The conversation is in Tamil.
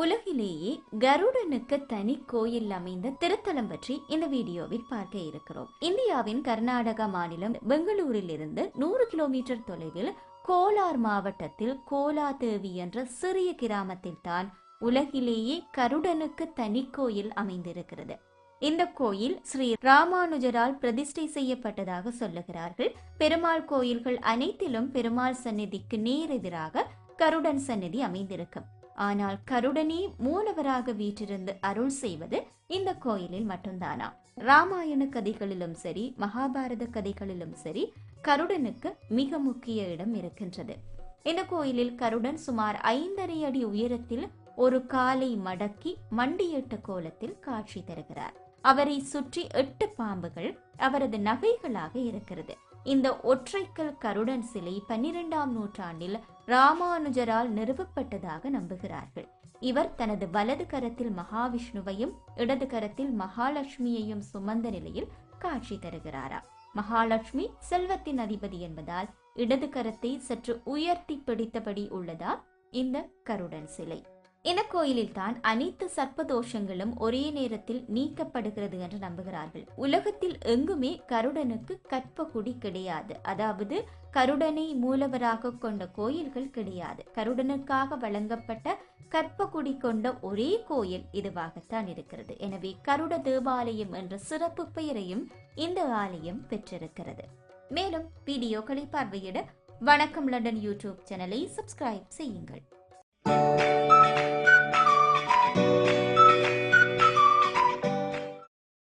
உலகிலேயே கருடனுக்கு தனி கோயில் அமைந்த திருத்தலம் பற்றி இந்த வீடியோவில் பார்க்க இருக்கிறோம். இந்தியாவின் கர்நாடகா மாநிலம் பெங்களூரில் இருந்து 100 கிலோமீட்டர் தொலைவில் கோலார் மாவட்டத்தில் கோலாதேவி என்ற சிறிய கிராமத்தில் தான் உலகிலேயே கருடனுக்கு தனி கோயில் அமைந்திருக்கிறது. இந்த கோயில் ஸ்ரீ ராமானுஜரால் பிரதிஷ்டை செய்யப்பட்டதாக சொல்லுகிறார்கள். பெருமாள் கோயில்கள் அனைத்திலும் பெருமாள் சந்நிதிக்கு நேரெதிராக கருடன் சந்நிதி அமைந்திருக்கும். ஆனால் கருடனே மூலவராக வீற்றிருந்து அருள் செய்வது இந்த கோயிலில் மட்டும்தானா? ராமாயண கதைகளிலும் சரி, மகாபாரத கதைகளிலும் சரி, கருடனுக்கு மிக முக்கிய இடம் இருக்கின்றது. இந்த கோயிலில் கருடன் சுமார் 5.5 அடி உயரத்தில் ஒரு காலை மடக்கி மண்டியிட்ட கோலத்தில் காட்சி தருகிறார். அவரை சுற்றி 8 பாம்புகள் அவரது நகைகளாக இருக்கிறது. இந்த ஒற்றைக்கல் கருடன் சிலை 12ஆம் நூற்றாண்டில் ராமானுஜரால் நிறுவப்பட்டதாக நம்புகிறார்கள். இவர் தனது வலது கரத்தில் மகாவிஷ்ணுவையும் இடது கரத்தில் மகாலட்சுமியையும் சுமந்த நிலையில் காட்சி தருகிறாரா. மகாலட்சுமி செல்வத்தின் அதிபதி என்பதால் இடது கரத்தை சற்று உயர்த்தி பிடித்தபடி உள்ளதா இந்த கருடன் சிலை. இந்த கோயிலில் தான் அனைத்து சர்ப்பதோஷங்களும் ஒரே நேரத்தில் நீக்கப்படுகிறது என்று நம்புகிறார்கள். உலகத்தில் எங்குமே கருடனுக்கு கற்பகுடி கிடையாது. அதாவது கருடனை மூலவராக கொண்ட கோயில்கள் கிடையாது. கருடனுக்காக வழங்கப்பட்ட கற்பகுடி கொண்ட ஒரே கோயில் இதுவாகத்தான் இருக்கிறது. எனவே கருட தேவாலயம் என்ற சிறப்பு பெயரையும் இந்த ஆலயம் பெற்றிருக்கிறது. மேலும் வீடியோக்களை பார்வையிட வணக்கம் லண்டன் யூடியூப் சேனலை சப்ஸ்கிரைப் செய்யுங்கள்.